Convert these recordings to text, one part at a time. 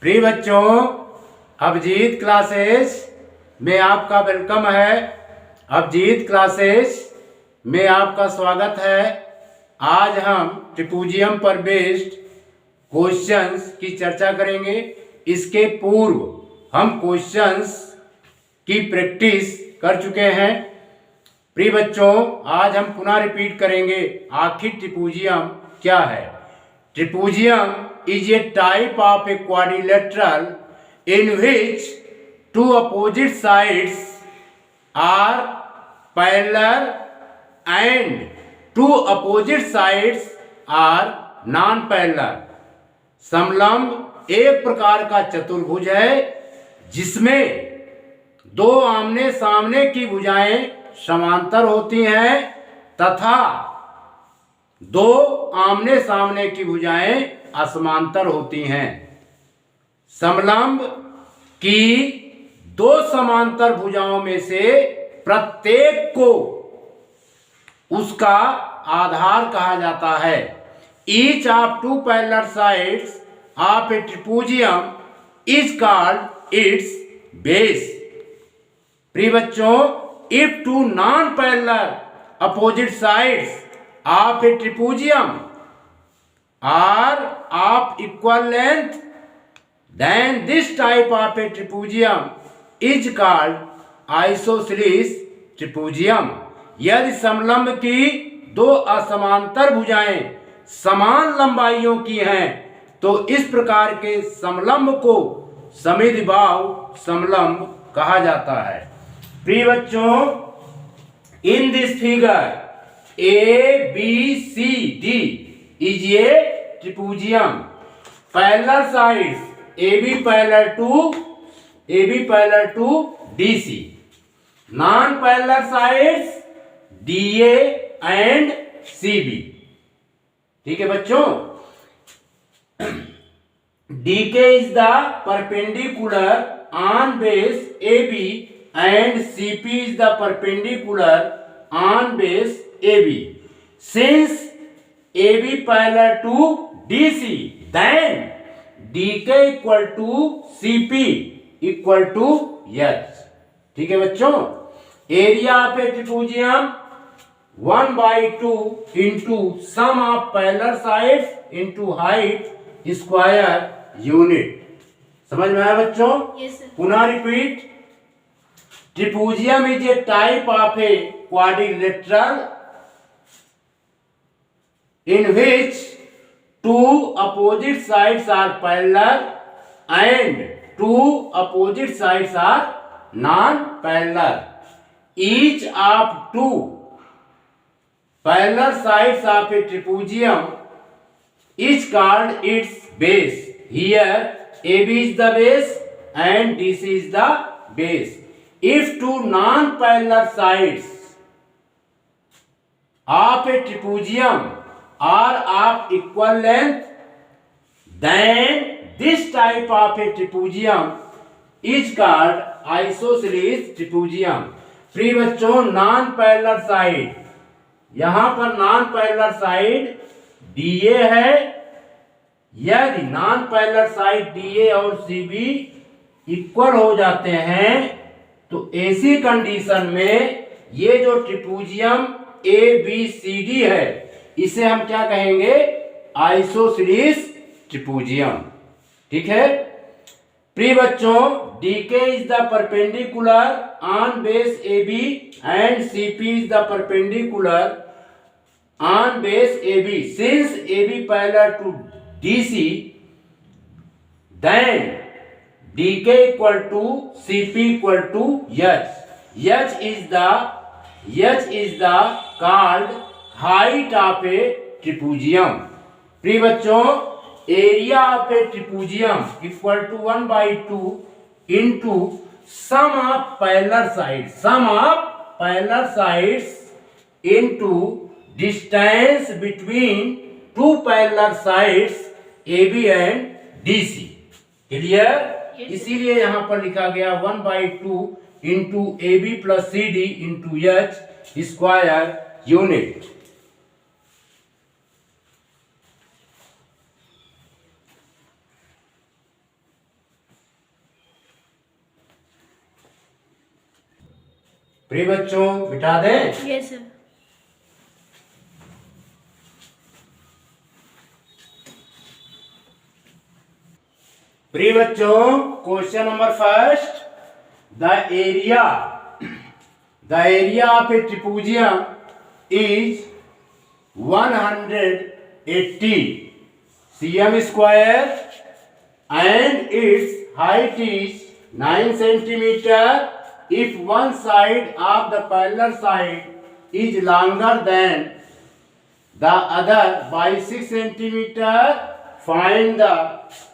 प्रिय बच्चों, अभिजीत क्लासेस में आपका वेलकम है। अभिजीत क्लासेस में आपका स्वागत है। आज हम ट्रिपूजियम पर बेस्ड क्वेश्चंस की चर्चा करेंगे। इसके पूर्व हम क्वेश्चंस की प्रैक्टिस कर चुके हैं। प्रिय बच्चों, आज हम पुनः रिपीट करेंगे आखिर ट्रिपूजियम क्या है। ट्रिपूजियम is a type of a quadrilateral in which two opposite sides are parallel and two opposite sides are non-parallel। समलंब एक प्रकार का चतुर्भुज है जिसमें दो आमने सामने की भुजाएं समांतर होती हैं तथा दो आमने सामने की भुजाएं असमांतर होती हैं। समलंब की दो समांतर भुजाओं में से प्रत्येक को उसका आधार कहा जाता है। Each of two parallel sides of a trapezium is called its base. प्रिय बच्चों, if two non parallel opposite sides of a trapezium are of equal length, then this type of a trapezium is called isosceles trapezium। यदि समलंब की दो असमांतर भुजाएं समान लंबाइयों की हैं तो इस प्रकार के समलंब को समद्विबाहु समलंब कहा जाता है। प्रिय बच्चों, in this figure ABCD is a trapezium। Parallel sides AB parallel to DC, non-parallel sides DA and CB। ठीक है बच्चों, DK is the perpendicular on base AB and CP is the perpendicular on base AB। Since AB parallel to DC, then DK equal to CP equal to H। ठीक है बच्चों, area of a trapezium 1/2 into sum of parallel sides into height square unit. समझ में आया बच्चों? yes, पुनः repeat. Trapezium is a type of a quadrilateral in which two opposite sides are parallel and two opposite sides are non-parallel। Each of two parallel sides of a trapezium is called its base। Here AB is the base and DC is the base। If two non-parallel sides of a trapezium are of equal length, then this type of a trapezium is called isosceles trapezium। प्रिय बच्चों, non parallel side, यहां पर non parallel side DA है। यदि non parallel side DA और CB equal हो जाते हैं तो ऐसी कंडीशन में ये जो ट्रिपूजियम ABCD है इसे हम क्या कहेंगे? Isosceles trapezium. ठीक है प्रिय बच्चों, DK is the perpendicular on base AB and CP is the perpendicular on base AB। Since AB parallel to DC, then DK equal to CP equal to H। H is the called height of a trapezium. प्रिय बच्चों, area of a trapezium equal to 1/2 into sum of parallel sides into distance between two parallel sides AB and DC। Clear? इसीलिए यहां पर लिखा गया 1/2 into AB plus CD into H square unit. प्रिय बच्चों बिठा दें? Yes sir. प्रिय बच्चों, question number first, the area of a trapezium is 180 cm square and its height is 9 centimeter if one side of the parallel side is longer than the other by 6 centimeter. Find the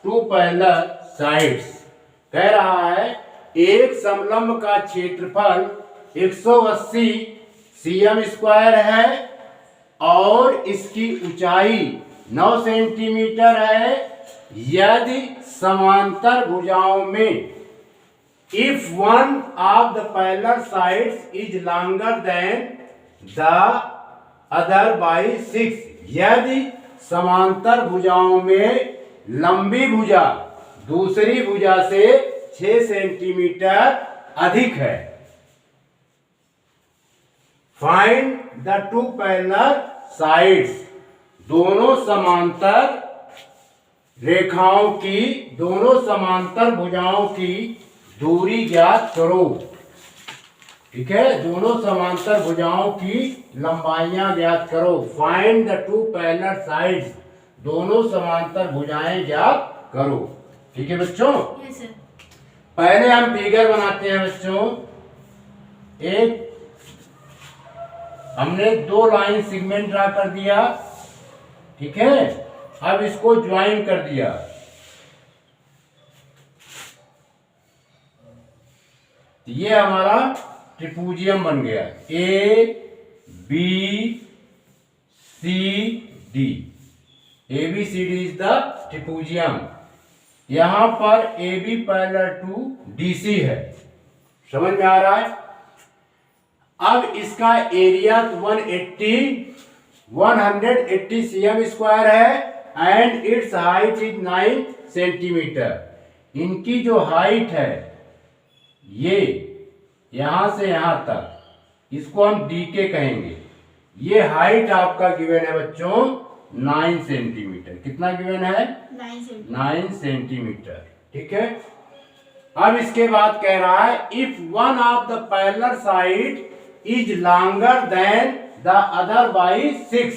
two parallel sides. कह रहा है एक समलंब का क्षेत्रफल 180 cm square है और इसकी ऊंचाई 9 सेंटीमीटर है यदि समांतर भुजाओं में if one of the parallel sides is longer than the other by 6, यदि समांतर भुजाओं में लंबी भुजा दूसरी भुजा से 6 सेंटीमीटर अधिक है। Find the two parallel sides, दोनों समांतर रेखाओं की, दोनों समांतर भुजाओं की दूरी ज्ञात करो। ठीक है, दोनों समांतर भुजाओं की लंबाइयां ज्ञात करो। Find the two parallel sides, दोनों समांतर भुजाएं ज्ञात करो। ठीक है बच्चों? Yes sir. पहले हम फिगर बनाते हैं बच्चों। एक हमने 2 लाइन सेगमेंट ड्रा कर दिया। ठीक है, अब इसको ज्वाइन कर दिया। ये हमारा ट्रिपूजियम बन गया A B C D. A B C D is the trapezium. यहां पर A B parallel to D C है। समझ में आ रहा है? अब इसका एरिया 180 cm स्क्वायर है and its height is 9 centimeter. इनकी जो हाइट है ये यहां से यहां तक, इसको हम डी के कहेंगे। ये हाइट आपका गिवन है बच्चों 9 सेंटीमीटर। कितना गिवन है? 9 सेंटीमीटर। ठीक है, अब इसके बाद कह रहा है if one of the parallel side is longer than the other by 6,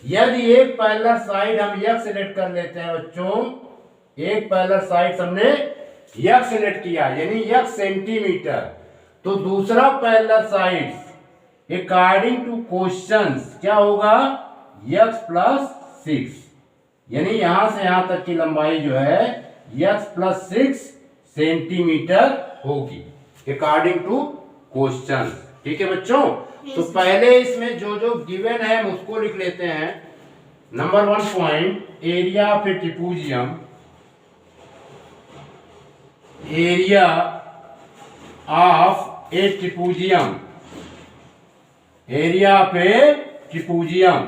यदि एक पैरेलल साइड हम यह सिलेक्ट कर लेते हैं बच्चों, एक पैरेलल साइड हमने यह सिलेक्ट किया यानी यह सेंटीमीटर, तो दूसरा parallel side according two questions क्या होगा? x प्लस 6, यानी यहां से यहां तक की लंबाई जो है x प्लस 6 सेंटीमीटर होगी अकॉर्डिंग टू क्वेश्चन। ठीक है बच्चों? तो पहले इसमें जो जो गिवन है हम उसको लिख लेते हैं। Number 1 point, area of a trapezium, area of a trapezium, area of a trapezium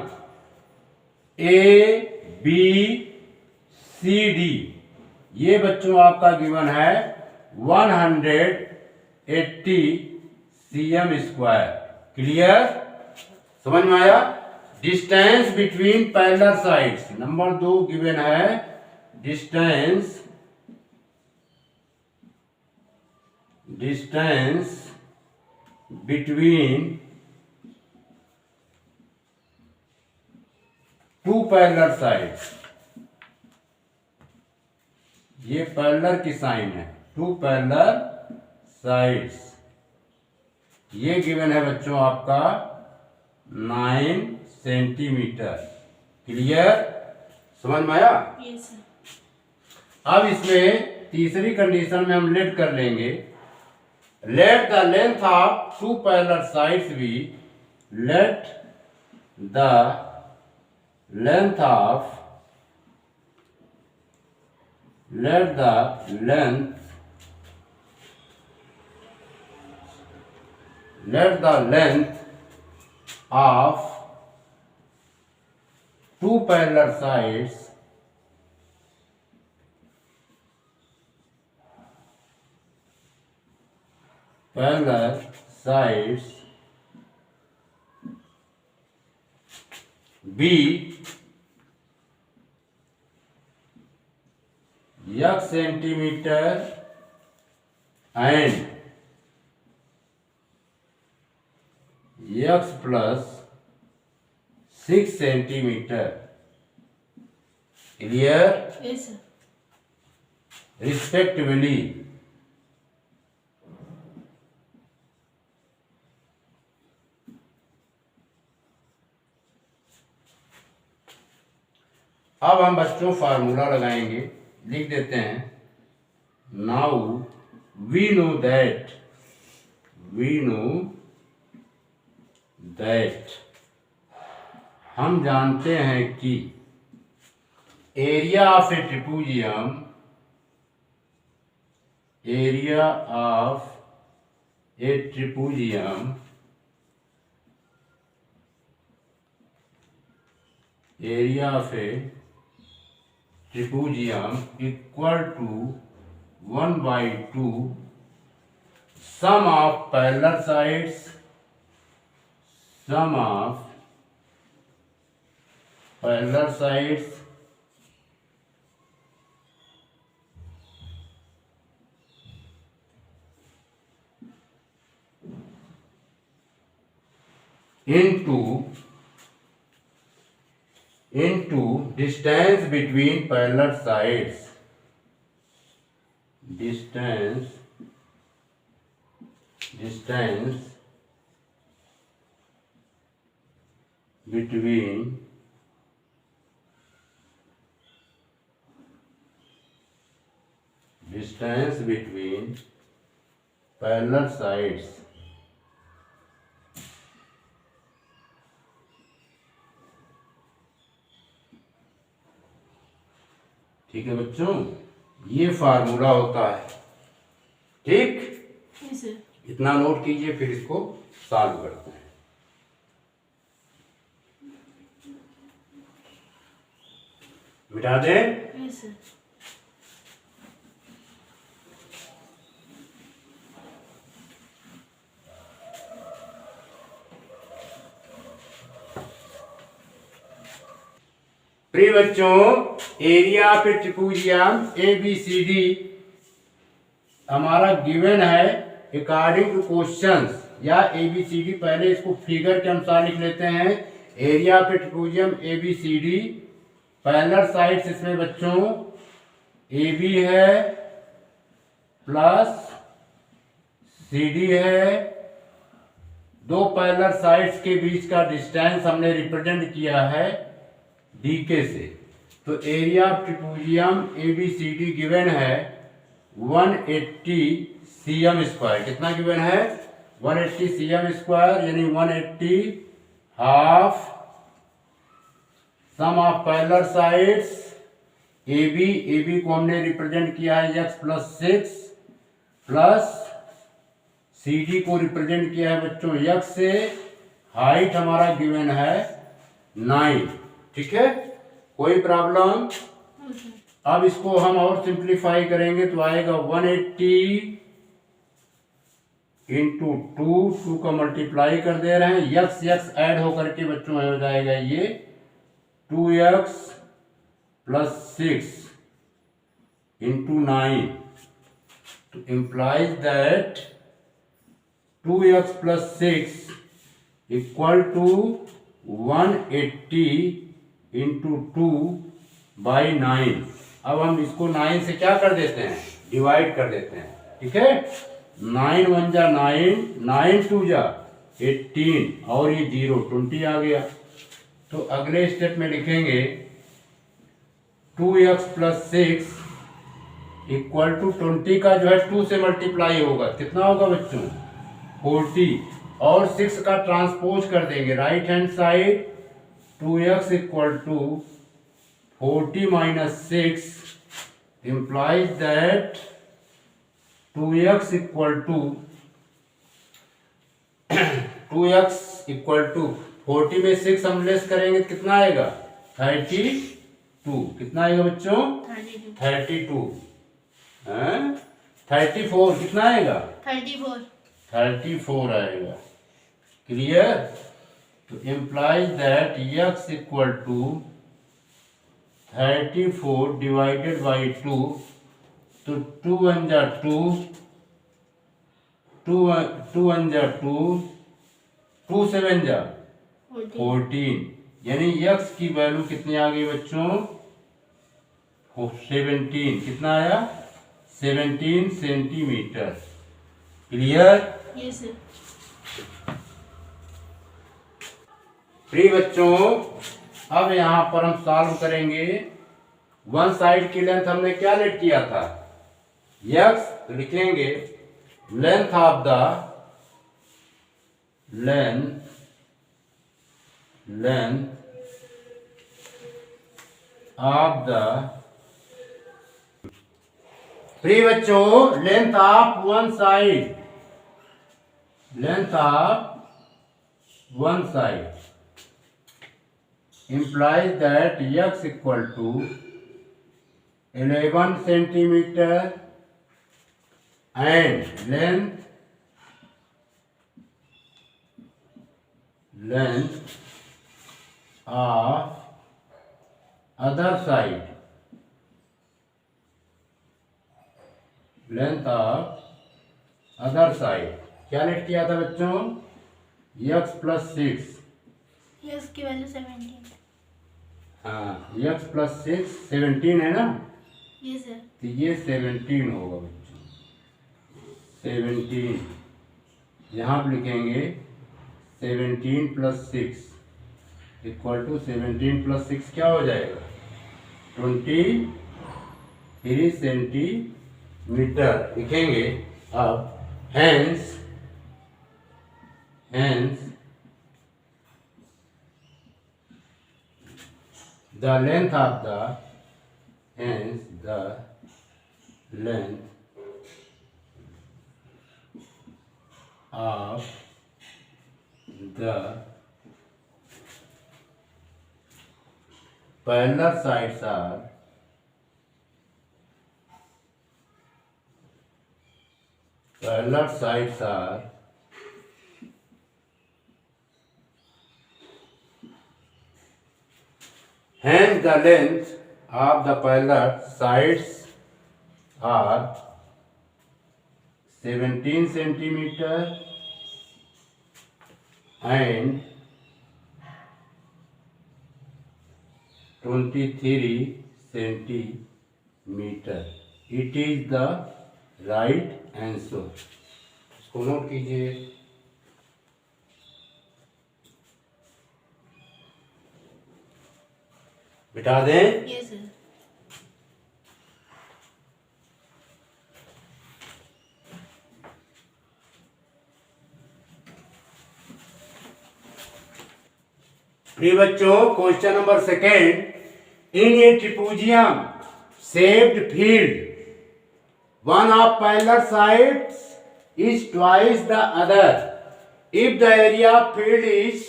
A B C D, ये बच्चों आपका गिवन है 180 cm स्क्वायर। क्लियर? समझ में आया? Distance between parallel sides, number 2 given है distance between two parallel sides. ये parallel की साइन है, टू पैरेलल साइड्स। ये गिवन है बच्चों आपका 9 सेंटीमीटर। क्लियर? समझ में आया? Yes sir. अब इसमें तीसरी कंडीशन में हम लेट कर लेंगे। Let the length of two parallel sides be, let the length of, let the length of two parallel sides sides be x centimeter and x plus 6 centimeter. Clear? Yes, sir. Respectively. अब हम बच्चों formula लगाएंगे, लिख देते हैं now we know that हम जानते हैं कि area of a trapezium area of a trapezium equal to 1/2 sum of parallel sides into distance between parallel sides. Distance between parallel sides. ठीक है बच्चों, ये फार्मूला होता है। ठीक, Yes, sir. इतना नोट कीजिए, फिर इसको सॉल्व करते हैं। मिटा दें। Yes, sir. प्रिय बच्चों, area of a trapezium ABCD हमारा गिवन है अकॉर्डिंग टू क्वेश्चंस, या ABCD पहले इसको फिगर के अनुसार लिख लेते हैं। Area of a trapezium ABCD, parallel sides इसमें बच्चों AB है प्लस CD है। दो पैरेलल साइड्स के बीच का डिस्टेंस हमने रिप्रेजेंट किया है DK से। तो एरिया ऑफ ट्रिपूजियम ABCD गिवन है 180 cm स्क्वायर। कितना गिवन है? 180 cm स्क्वायर, यानी 180 half sum of parallel sides AB को हमने रिप्रेजेंट किया है x प्लस 6 प्लस CD को रिप्रेजेंट किया है बच्चों x से। हाइट हमारा गिवन है 9। ठीक है, कोई प्रॉब्लम? अब इसको हम और सिंप्लीफाई करेंगे तो आएगा 180 इंटू 2 का मल्टीप्लाई कर दे रहे हैं, x ऐड होकर के बच्चों हो जाएगा ये 2x प्लस 6 इंटू 9। तो implies that 2x plus 6 equal to 180 into 2/9। अब हम इसको 9 से क्या कर देते हैं? डिवाइड कर देते हैं। ठीक है, 9 1 जा 9, 9 2 जा 18 और ये 0 20 आ गया। तो अगले स्टेप में लिखेंगे 2x प्लस 6 इक्वल टू 20 का जो है 2 से मल्टीप्लाई होगा, कितना होगा बच्चों? 40, और 6 का ट्रांसपोज कर देंगे right hand side. 2x equal to 40 minus 6 implies that 2x equal to 40 में 6 हम लेस करेंगे तो कितना आएगा? 32। कितना आएगा बच्चों? 32। 34 कितना आएगा? 34। 34 आएगा। क्लियर? तो implies that x equal to 34 divided by 2, तो 2 1 जा 2, 2 1 जा 2, 2 7 जा 14, यानी x की वैल्यू कितनी आ गई बच्चों? 17। कितना आया? 17 सेंटीमीटर। क्लियर? Yes, sir. प्रिय बच्चों, अब यहाँ पर हम सॉल्व करेंगे। वन साइड की लेंथ हमने क्या लेट किया था? x, तो लिखेंगे लेंथ ऑफ द प्रिय बच्चों, length of one side implies that x equal to 11 centimeter and length of other side क्या लेट किया था बच्चों? x plus 6। Yes की वैल्यू 17। हाँ, x प्लस 6 17 है ना? Yes, sir. तो ये 17 होगा बच्चों। 17 यहाँ पर लिखेंगे 17 प्लस 6 इक्वल टू 17 प्लस 6 क्या हो जाएगा? 23 सेंटीमीटर लिखेंगे। अब hence the length of the parallel sides are hence the length of the parallel sides are 17 centimeter and 23 centimeter. It is the right answer. इसको नोट कीजिए। बिठा दें। Yes, sir. प्रिय बच्चों, question number second. In a trapezium shaped field one of parallel sides is twice the other if the area of field is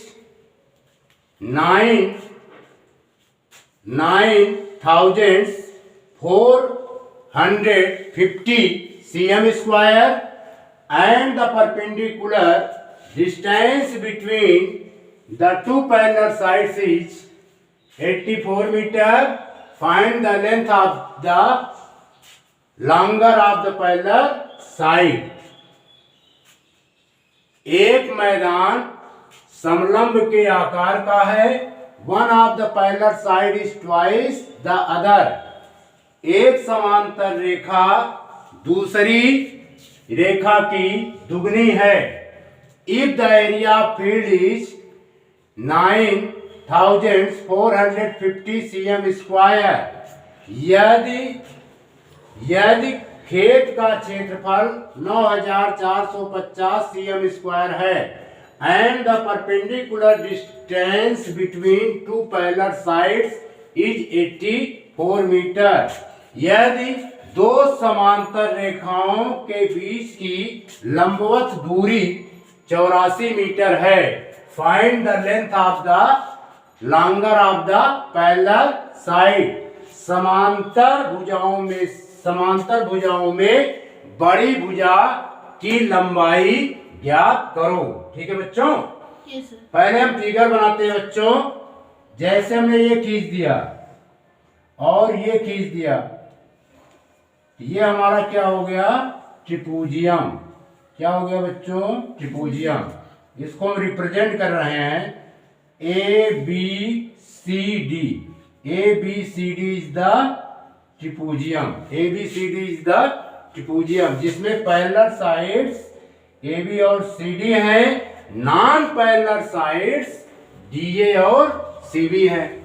9,450 cm square and the perpendicular distance between the two parallel sides is 84 meter. Find the length of the longer of the parallel side. एक मैदान समलंब के आकार का है। One of the parallel side is twice the other. एक समांतर रेखा दूसरी रेखा की दुगनी है। If the area of field is 9,450 cm square, यदि खेत का क्षेत्रफल 9,450 cm स्क्वायर है and the perpendicular distance between two parallel sides is 84 metre, यदि दो समांतर रेखाओं के बीच की लंबवत दूरी 84 मीटर है, find the length of the longer of the parallel side. समांतर भुजाओं में बड़ी भुजा की लंबाई ज्ञात करो। ठीक है बच्चों, यस सर। पहले हम फिगर बनाते हैं बच्चों। जैसे हमने ये खींच दिया और ये खींच दिया, ये हमारा क्या हो गया, ट्रिपूजियम। क्या हो गया बच्चों, ट्रिपूजियम। इसको हम रिप्रेजेंट कर रहे हैं A B C D. A B C D is the trapezium. A B C D is the trapezium, जिसमें पैरेलल साइड्स ए बी और सी डी है, non parallel sides D A और सी बी है।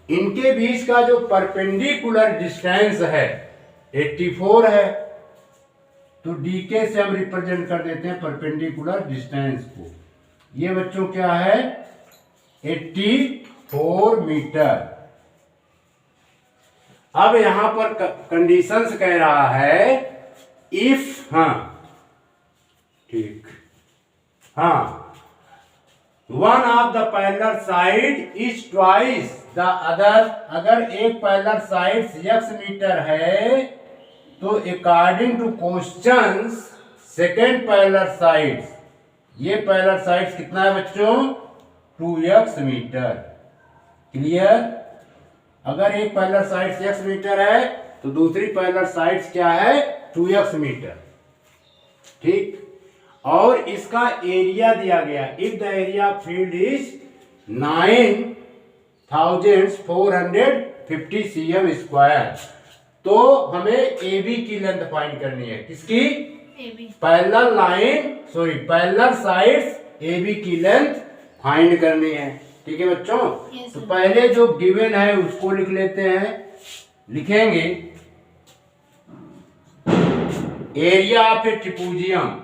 इनके बीच का जो perpendicular distance है 84 है। तो डीके से हम रिप्रेजेंट कर देते हैं परपेंडिकुलर डिस्टेंस को। ये बच्चों क्या है, 84 मीटर। अब यहां पर कंडीशंस कह रहा है इफ, हाँ ठीक, हाँ, one of the parallel side is twice the other. अगर एक पैरेलल साइड x मीटर है तो according two questions second parallel sides, ये पैरेलल साइड्स कितना है बच्चों, 2x मीटर। क्लियर। अगर एक पैरेलल साइड्स x मीटर है तो दूसरी पैरेलल साइड्स क्या है, 2x मीटर। ठीक। और इसका एरिया दिया गया, if the area of field is 9450 cm square. तो हमें ए बी की लेंथ फाइंड करनी है। किसकी, parallel line, sorry parallel sides A B की लेंथ फाइंड करनी है। ठीक है बच्चों। yes, तो पहले जो गिवन है उसको लिख लेते हैं। लिखेंगे area of a trapezium,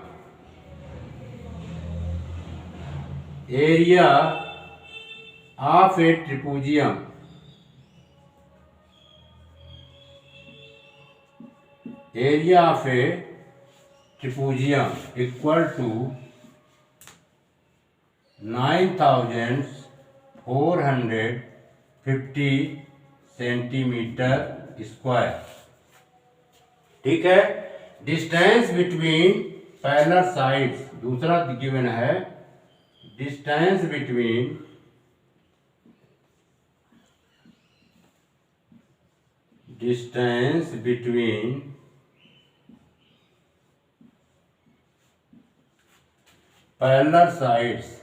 area of a trapezium, area of a trapezium equal to 9450 centimeter square. ठीक है। डिस्टेंस बिटवीन पैरेलल साइड्स, दूसरा गिवन है, distance between parallel sides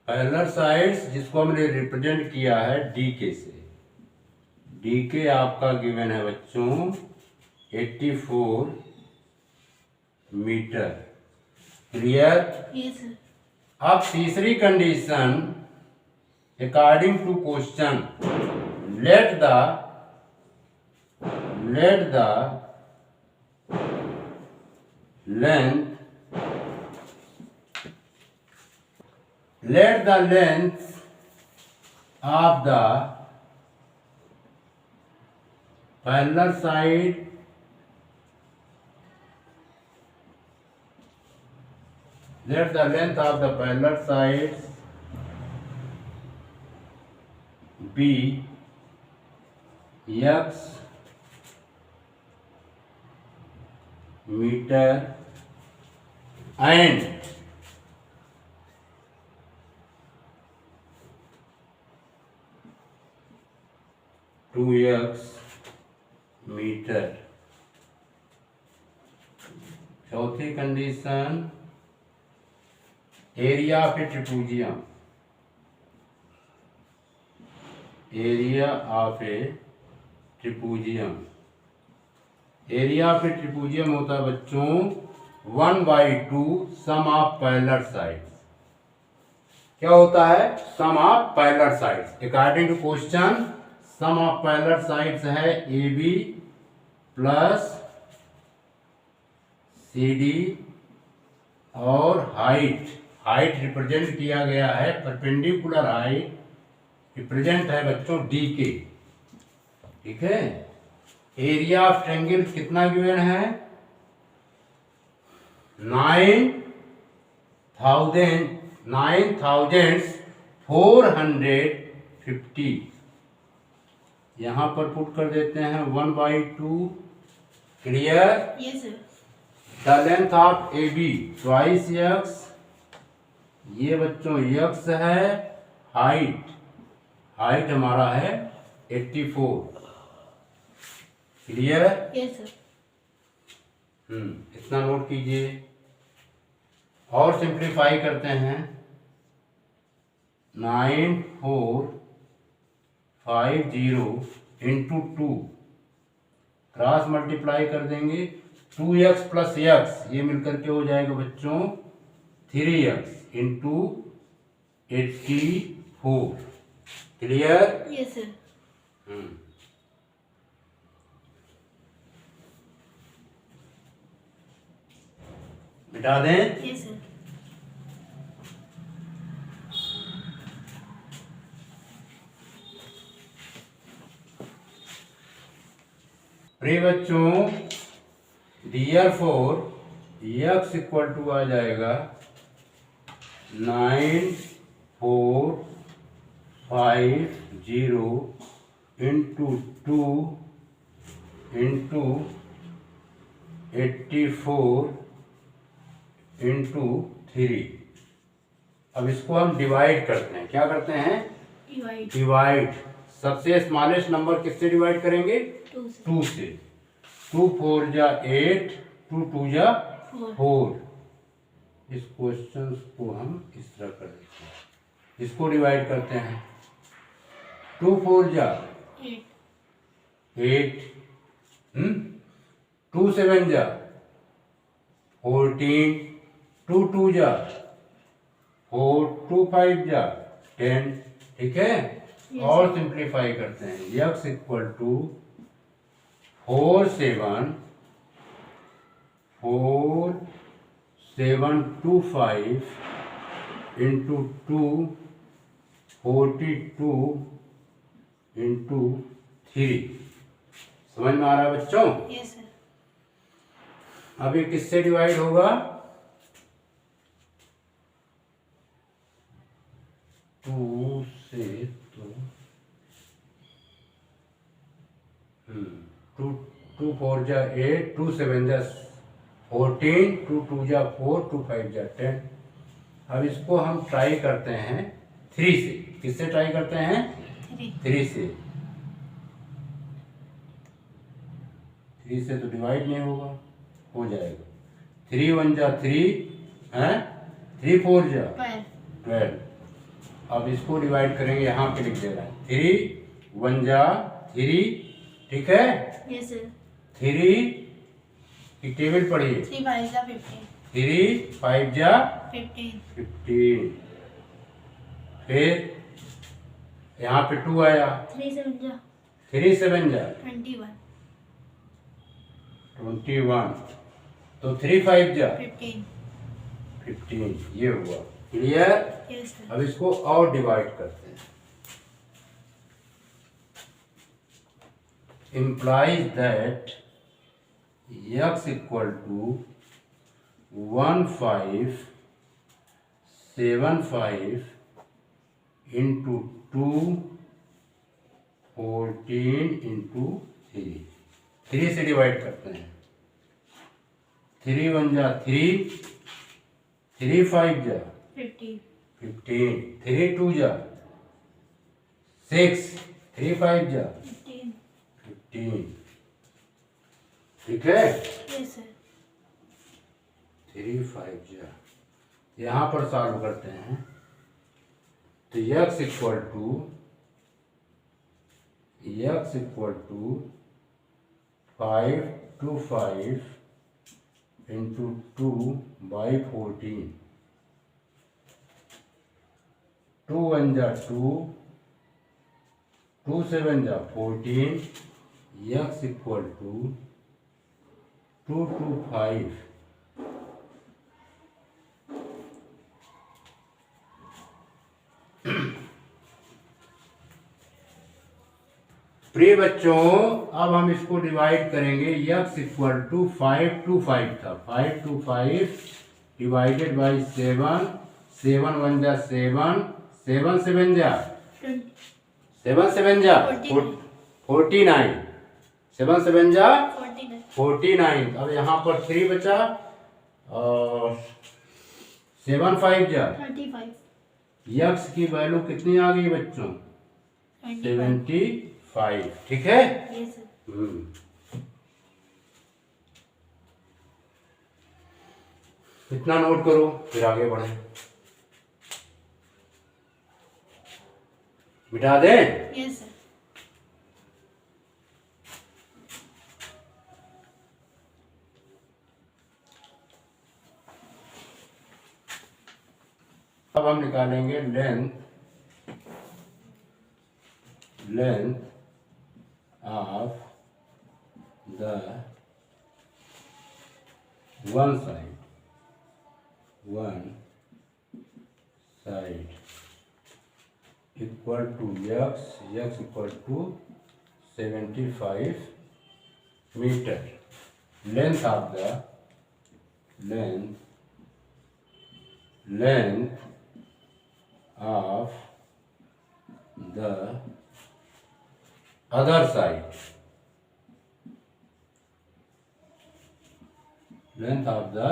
parallel sides जिसको हमने रिप्रेजेंट किया है डीके से। डीके आपका गिवन है बच्चों 84 मीटर। क्लियर। Yes sir. अब तीसरी condition, according to question, let the length of the parallel side let the length of the parallel sides be x meter and two x meter. चौथी condition, area of a trapezium, area of a trapezium, area of a trapezium होता है बच्चों 1/2 sum of parallel sides. क्या होता है, sum of parallel sides. According to question sum of parallel sides है A B plus C D और height represent किया गया है, परपेंडिकुलर हाइट रिप्रेजेंट है बच्चों डी के। ठीक है। एरिया ऑफ ट्रायंगल कितना गिवन है, 9450 यहाँ पर पुट कर देते हैं 1/2. Clear. Yes, sir. The length of A be twice x. ये बच्चों यक्स है. हाइट हमारा है 84. क्लियर. Yes, sir. इतना नोट कीजिए. और सिंप्लीफाई करते हैं. 9450 इंटू 2 क्रॉस मल्टीप्लाई कर देंगे. 2x प्लस x ये मिलकर के हो जाएगा बच्चों 3x into 84. Clear. Yes, sir. मिटा दें. Yes, sir. प्रिय बच्चों dear four x equal to आ जाएगा 9450 इंटू 2 इंटू 84 इंटू 3. अब इसको हम डिवाइड करते हैं. क्या करते हैं? Divide. डिवाइड. सबसे स्मॉलेस्ट नंबर किससे डिवाइड करेंगे? 2, sir. 2 से. 2 4 जा 8, 2 2 जा 4. इस क्वेश्चन को हम इस तरह कर देते हैं. इसको डिवाइड करते हैं. 2 4 जा 8, 2 7 जा 14, 2 2 जा 4, 2 5 जा 10. ठीक है. और सिंप्लीफाई करते हैं. x equal to 4725 into 2 42 into 3. समझ में आ रहा है बच्चों? Yes, sir. अब ये किससे डिवाइड होगा? 2 से. तो 2 4 जा 8, 2 7 जा 14, 2 2 जा 4, 2 5 जा 10. अब इसको हम ट्राई करते हैं 3 से. किससे ट्राई करते हैं? 3 से. 3 से तो डिवाइड नहीं होगा. हो जाएगा 3 1 जा 3 है. 3 4 जा 12. अब इसको डिवाइड करेंगे. यहाँ पे लिख दे रहा है 3 1 जा 3. ठीक है. Yes, sir. 3 की टेबल पढ़िए. 3 5 जा 15. 3 5 जा 15. 15. फिर यहाँ पे 2 आया. 3 7 जा 3 7 जा 21. 21. तो 3 5 जा 15. 15. ये हुआ. क्लियर. Yes, sir. अब इसको और डिवाइड करते हैं. implies that x equal to 1575 into 2 14 into 3. 3 से डिवाइड करते हैं. 3 1 जा 3, 3 5 जा 15. 15, 3 2 जा 6, 3 5 जा 15. 15. ठीक है. Yes, sir. 3 5 जा. यहाँ पर सॉल्व करते हैं. तो x इक्वल टू 525 इंटू 2/14. 2 1 जा 2, 2 7 जा 14. x equal to 225. प्रिय बच्चों अब हम इसको डिवाइड करेंगे. x इक्वल टू 525 था. 525 डिवाइडेड बाई 7. 7 1 जा 7, 7 7 जा 20. 7 7 जा 49. 49, 7 7 जा 49, 49। अब यहाँ पर 3 बचा और 7 5 जा 35, यक्स की वैल्यू कितनी आ गई बच्चों? 25, 75। ठीक है। yes sir, इतना नोट करो फिर आगे बढ़े। मिटा दे। yes sir, अब हम निकालेंगे length of the one side equal to x equal to 75 metre. Length of the length of the other side, length of the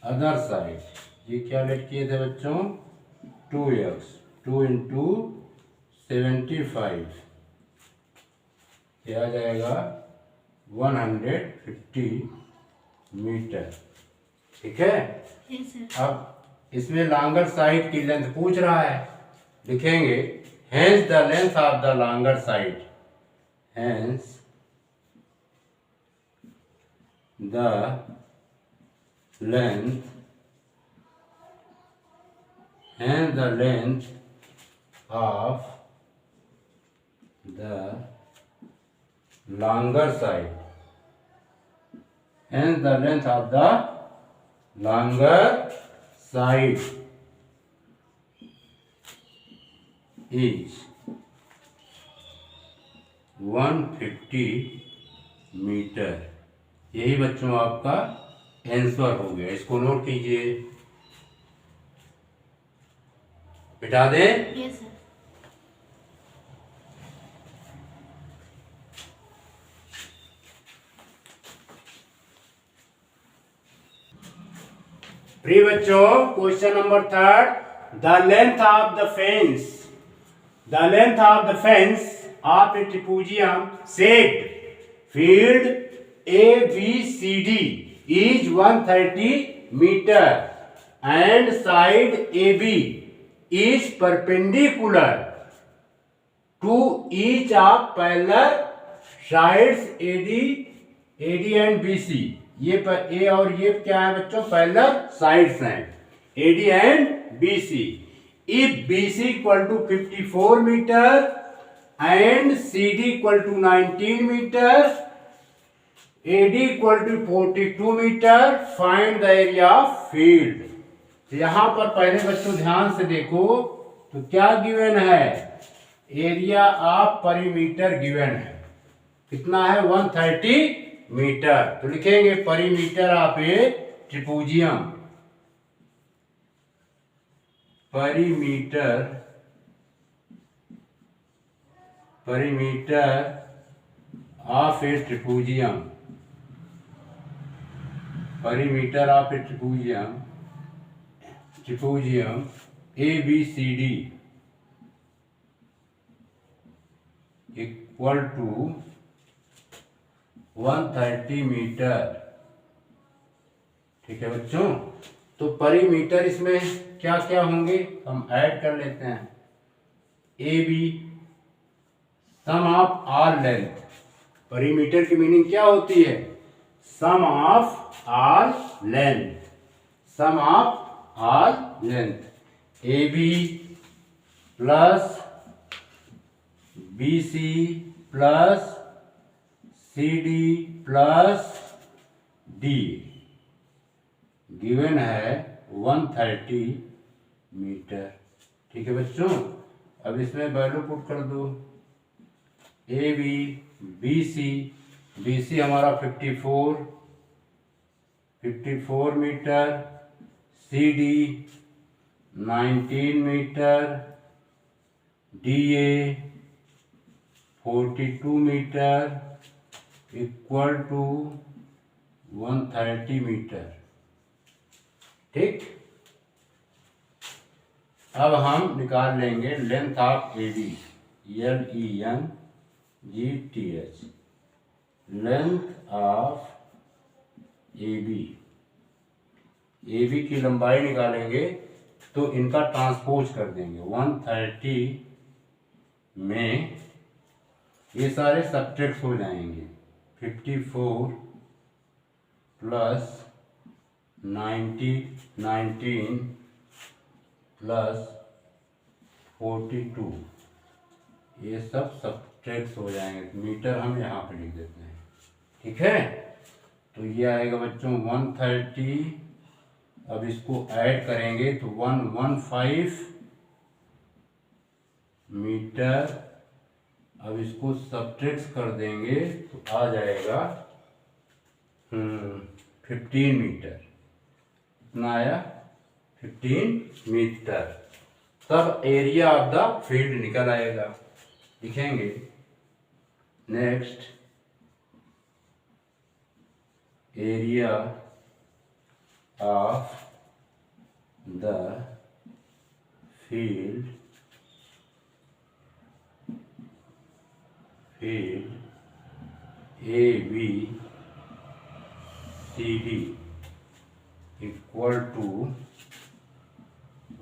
other side, ये क्या लेट किए थे बच्चों? 2x, 2 इंटू 75, ये आ जाएगा 150 मीटर। ठीक है। yes sir, अब इसमें लॉन्गर साइड की लेंथ पूछ रहा है, लिखेंगे hence the length of the longer side, hence the length of the longer side, hence the length of the longer side is 150 metre. यही बच्चों आपका आंसर हो गया। इसको नोट कीजिए, मिटा दें। yes sir, प्रिय बच्चों, question number 3, the length of the fence of a trapezium set field ABCD is 130 meter and side AB is perpendicular to each of parallel sides AD and BC। ये पर ए और ये क्या है बच्चों? पैरेलल साइड्स हैं, AD and BC। If BC equal to 54 metre and CD equal to 19 metre, AD equal to 42 metre, find the area of field. तो यहां पर पहले बच्चों ध्यान से देखो तो क्या गिवन है? एरिया ऑफ परिमीटर गिवन है। कितना है? 130 मीटर। तो लिखेंगे perimeter of a trapezium, perimeter of a trapezium, perimeter of a trapezium ABCD equal to 130 metre. ठीक है बच्चों। तो परिमीटर इसमें क्या क्या होंगे हम ऐड कर लेते हैं। AB sum of all length, perimeter की मीनिंग क्या होती है? Sum of all length, sum of all length. AB plus BC plus CD plus D given है 130 मीटर। ठीक है बच्चों। अब इसमें वैल्यू पुट कर दो। AB BC हमारा 54 metre, CD 19 metre, DA 42 metre equal to 130 metre. ठीक, अब हम निकाल लेंगे length of A B, LENGTH, length of A B की लंबाई निकालेंगे तो इनका ट्रांसपोज कर देंगे। 130 में ये सारे सब्ट्रैक्ट हो जाएंगे। 54 प्लस 19 प्लस 42, ये सब सब्ट्रैक्ट हो जाएंगे। मीटर हम यहाँ पे लिख देते हैं। ठीक है, तो ये आएगा बच्चों 130। अब इसको ऐड करेंगे तो 115 मीटर। अब इसको सब्ट्रैक्ट कर देंगे तो आ जाएगा 15 मीटर। कितना आया? 15 मीटर। तब एरिया ऑफ द फील्ड निकल आएगा। लिखेंगे next, area of the field A B C D equal to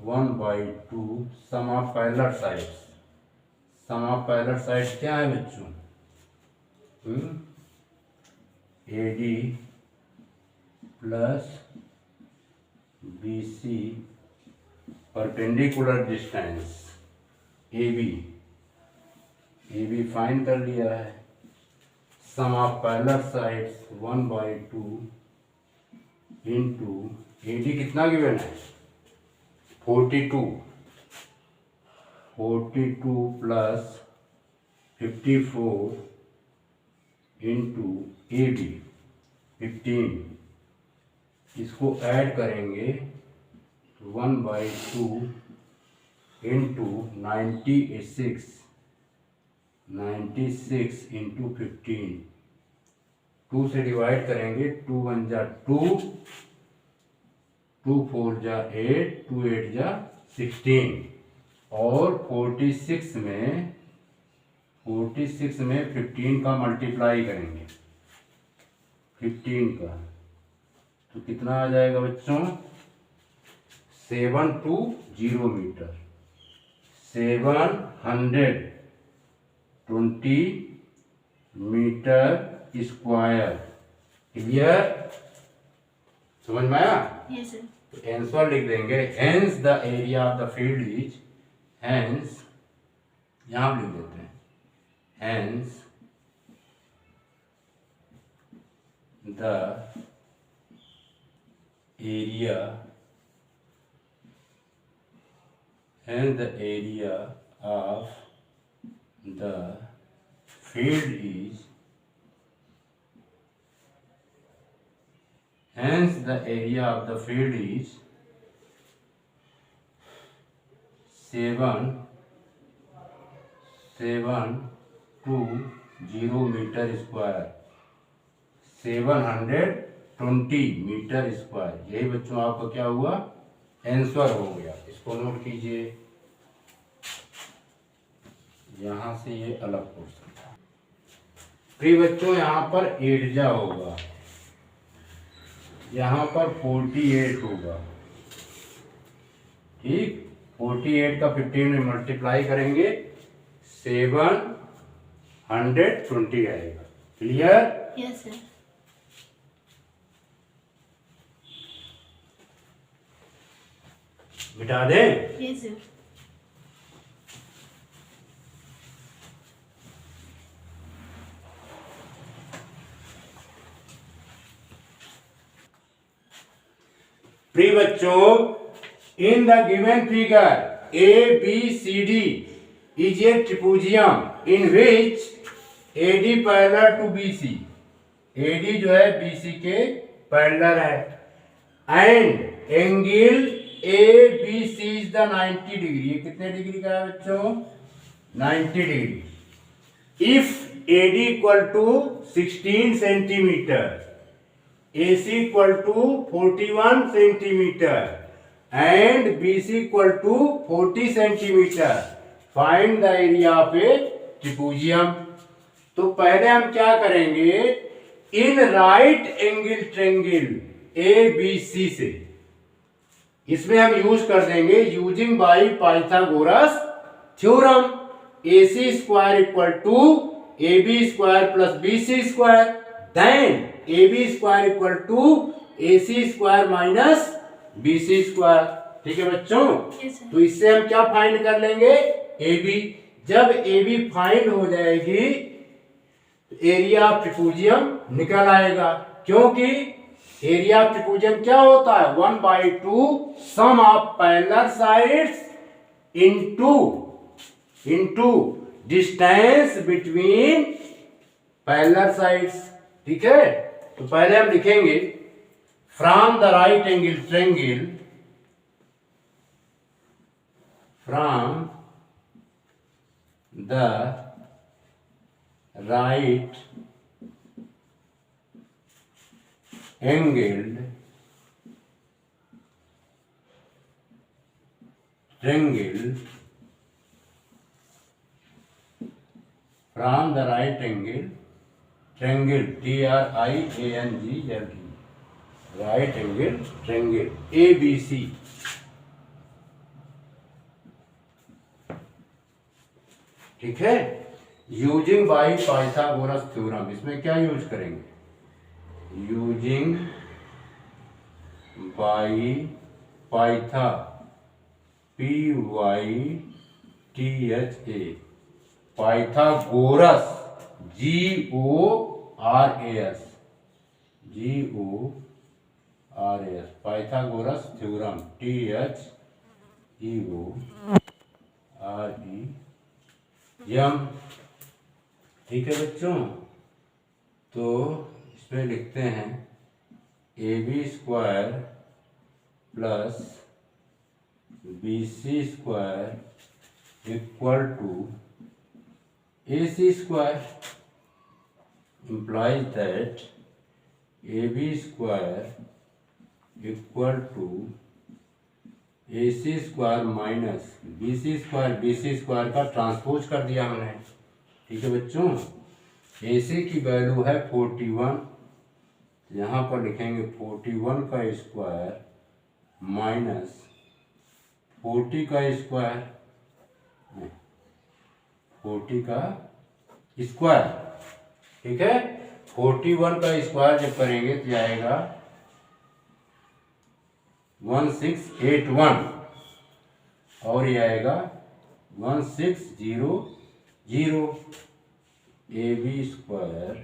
1/2 sum of parallel sides. Sum of parallel sides क्या है बच्चों? A D plus B C perpendicular distance A B fine कर लिया है। Sum of parallel sides 1/2 into A D कितना given है? 42 plus 54 into A B 15। इसको add करेंगे 1/2 इंटू 96 इंटू 15। 2 से डिवाइड करेंगे, 2 1 जा 2, 2 4 जा 8, 2 8 जा 16। और 46 में 15 का मल्टीप्लाई करेंगे, 15 का, तो कितना आ जाएगा बच्चों? 720 मीटर। 720 metre square. क्लियर? समझ में आया? Yes, sir. तो आंसर लिख देंगे, hence the area of the field is, hence यहां लिख देते हैं, hence the area of the field is, hence the area of the field is 720 metre square, 720 metre square. यही बच्चों आपका क्या हुआ? आंसर हो गया। इसको नोट कीजिए, यहां से ये अलग पोर्शन। फिर बच्चों यहाँ पर 8 जा होगा, यहाँ पर 48 होगा। ठीक, 48 का 15 में मल्टीप्लाई करेंगे, 720 आएगा। क्लियर? Yes, sir. मिटा दें? Yes, sir. प्रिय बच्चों, in the given figure ABCD is a trapezium in which AD parallel to BC, AD जो है BC के पैरेलल है, and angle ABC is the 90 degree. ये कितने डिग्री का है बच्चों? 90 degree. if AD equal to 16 centimeter, AC equal to 41 centimeter and BC equal to 40 centimeter, find the area of a trapezium. तो पहले हम क्या करेंगे, in right angle triangle ABC से इसमें हम यूज कर देंगे using by Pythagoras theorem, AC square equal to AB square plus BC square, then AB square equal to AC square minus BC square. ठीक है बच्चों, Yes, sir. तो इससे हम क्या फाइंड कर लेंगे, AB। जब AB फाइंड हो जाएगी एरिया ऑफ ट्रिपूजियम निकल आएगा, क्योंकि एरिया ऑफ ट्रिपूजियम क्या होता है, 1/2 sum of parallel sides into distance between parallel sides. ठीक है, तो पहले हम लिखेंगे from the right angle triangle, from the right angled triangle, from the right angle triangle, TRIANGLE, right angle triangle ABC। ठीक है, यूजिंग बाई पाइथागोरस थ्योरम, इसमें क्या यूज करेंगे, using by pytha PYTHA Pythagoras GORAS Pythagoras theorem THEOREM। ठीक है बच्चों, तो इसमें लिखते हैं AB square plus BC square equal to AC square, implies that AB square equal to AC square minus BC square, BC square का transpose कर दिया हमने। ठीक है बच्चों, AC की वैल्यू है 41, यहाँ पर लिखेंगे 41 का स्क्वायर माइनस 40 का स्क्वायर, 40 का स्क्वायर। ठीक है, 41 का स्क्वायर जब करेंगे तो आएगा 1681 और ये आएगा 1600। AB स्क्वायर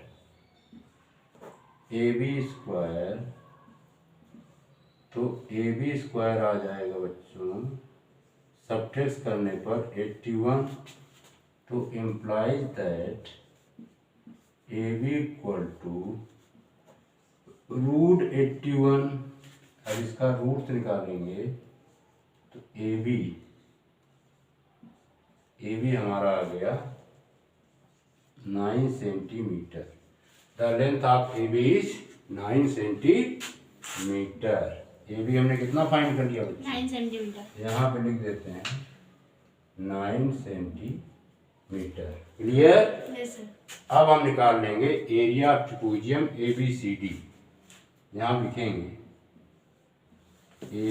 तो AB स्क्वायर आ जाएगा बच्चों, सबट्रैक्ट करने पर 81, तो implies that AB equal to √81। अब इसका रूट निकालेंगे तो AB हमारा आ गया 9 centimetre. The length of AB is 9 centimetre. AB हमने कितना फाइंड कर लिया बच्चों, 9 सेंटीमीटर। यहाँ पे लिख देते हैं 9 सेंटीमीटर। क्लियर? Yes sir. अब हम निकाल लेंगे एरिया ऑफ ट्रिपूजियम ABCD। यहाँ लिखेंगे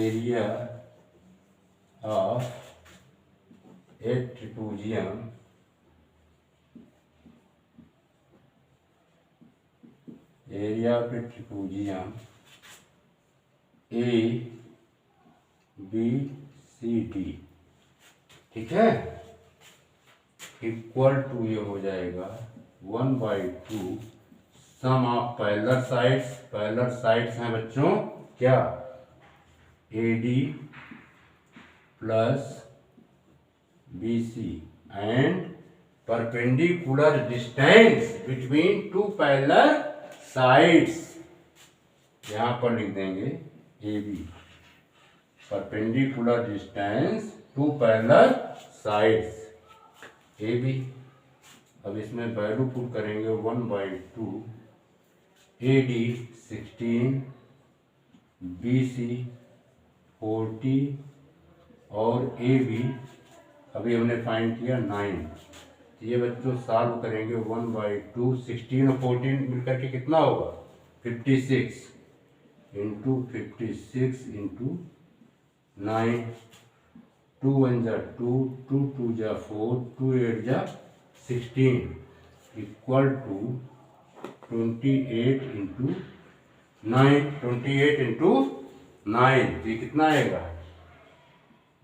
area of a trapezium ABCD। ठीक है, इक्वल टू ये हो जाएगा 1/2 सम ऑफ पैरेलल साइड्स हैं बच्चों क्या, AD plus BC and perpendicular distance between two parallel sides. यहाँ पर लिख देंगे AB, perpendicular distance two parallel sides AB। अब इसमें वैल्यू पुट करेंगे 1/2 AD 16, BC 40 और AB अभी हमने फाइंड किया 9। तो ये बच्चों सॉल्व करेंगे 1/2 16 और 14 मिलकर के कितना होगा 56 इंटू 56 इंटू 9, 2 1 जा 2, 2 2 जा 4, 2 8 जा 16 इक्वल टू 28 इंटू 9, 28 इंटू 9। तो ये कितना आएगा,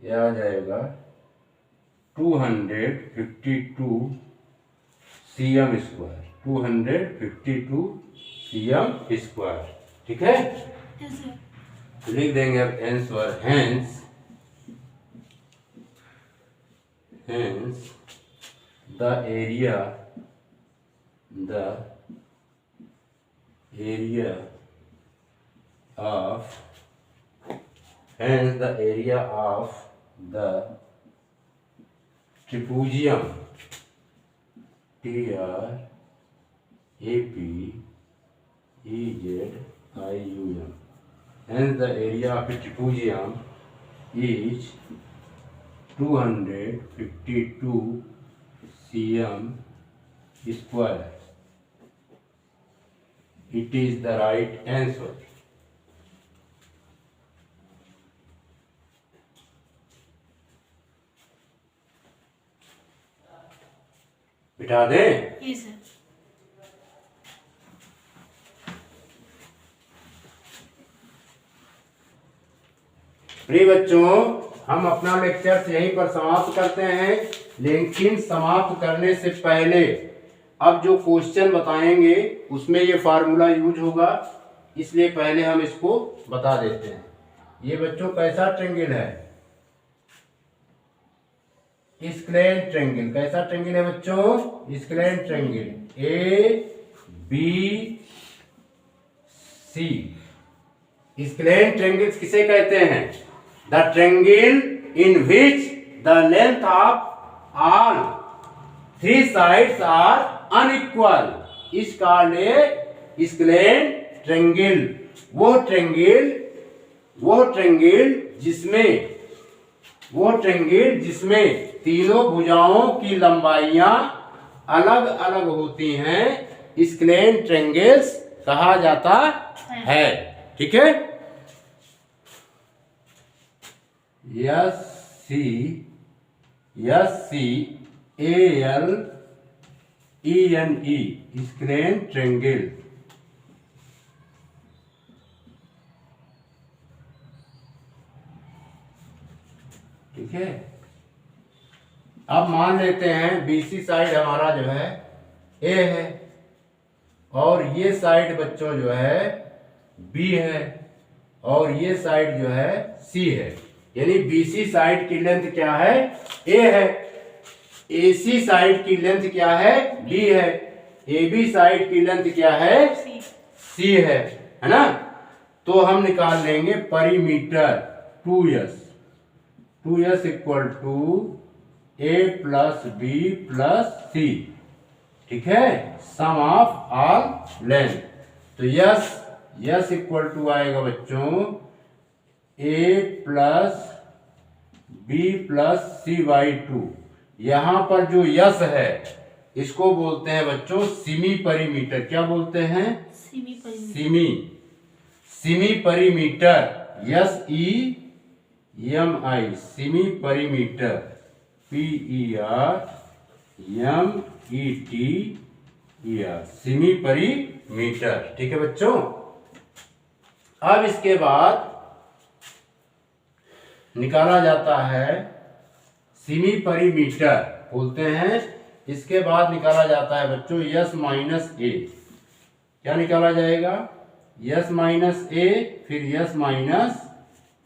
ये आ जाएगा 252 cm स्क्वायर, 252 cm स्क्वायर। ठीक है, Yes, sir. तो लिख देंगे अब answer, hence the area of the trapezium TRAPEZIUM, hence the area of a trapezium is 252 cm square. It is the right answer. बिठा दें। Yes, sir. प्रिय बच्चों, हम अपना लेक्चर यहीं पर समाप्त करते हैं, लेकिन समाप्त करने से पहले अब जो क्वेश्चन बताएंगे उसमें ये फार्मूला यूज होगा, इसलिए पहले हम इसको बता देते हैं। ये बच्चों कैसा ट्रेंगल है, स्क्लेन ट्रेंगल। कैसा ट्रेंगल है बच्चों, scalene triangle ABC। Scalene triangle किसे कहते हैं, the triangle in which the length of all 3 sides are unequal is called a scalene triangle. वो ट्रेंगल जिसमें तीनों भुजाओं की लंबाइयां अलग अलग होती हैं, स्क्लेन ट्रेंगल्स कहा जाता है। ठीक है, SCALENE स्क्लेन ट्रेंगल। ठीक है, अब मान लेते हैं BC साइड हमारा जो है A है और ये साइड बच्चों जो है B है और ये साइड जो है C है। यानी BC साइड की लेंथ क्या है, A है, AC साइड की लेंथ क्या है, B है, AB साइड की लेंथ क्या है, C है ना। तो हम निकाल लेंगे perimeter 2S equal to A plus B plus C। ठीक है, सम ऑफ ऑल लेंथ। तो यस इक्वल टू आएगा बच्चों A plus B plus C/2। यहां पर जो यस है इसको बोलते हैं बच्चों सिमी परिमीटर। क्या बोलते हैं, सिमी परिमीटर, SEMI सिमी परिमीटर, PERMETER सिमी परिमीटर। ठीक है बच्चों, अब इसके बाद निकाला जाता है सिमी परिमीटर बोलते हैं। इसके बाद निकाला जाता है बच्चों यस माइनस ए। क्या निकाला जाएगा, यस माइनस ए, फिर s minus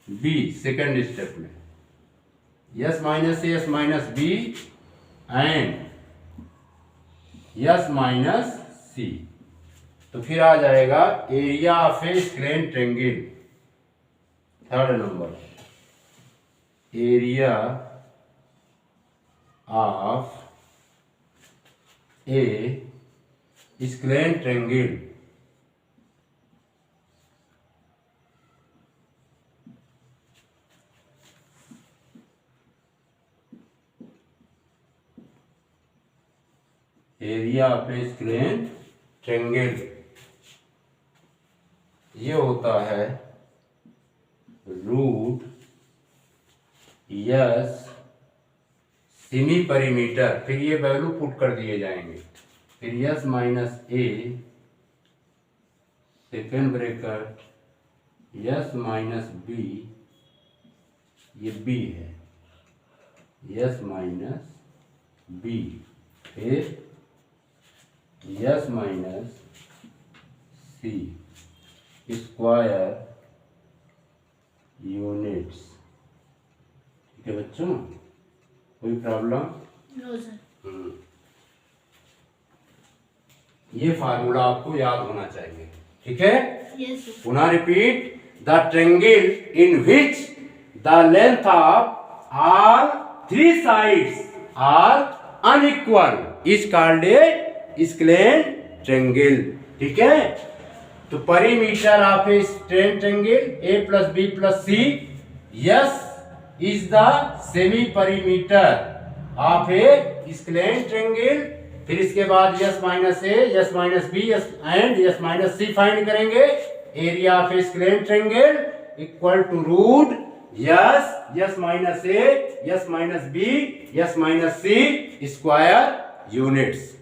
B second step में, s minus A, s minus B and s minus C. तो फिर आ जाएगा area of a scalene triangle. Third number, area of a scalene triangle area of a scalene triangle ये होता है root yes semi परिमीटर, फिर ये वैल्यू पुट कर दिए जाएंगे, फिर s minus A second bracket s minus B, ये बी है, यस माइनस बी, फिर s minus C square units. ठीक है बच्चों, कोई प्रॉब्लम? No sir. ये फार्मूला आपको याद होना चाहिए, ठीक है? Yes sir. पुनः repeat, the triangle in which the length of all three sides are unequal is called a scalene triangle. ठीक है, तो perimeter of a scalene triangle A plus B plus C, s is the semi perimeter of a scalene triangle. फिर इसके बाद s minus A, s minus B, s and s minus C find करेंगे। Area of a scalene triangle equal to root s, s minus A, s minus B, s minus C square units.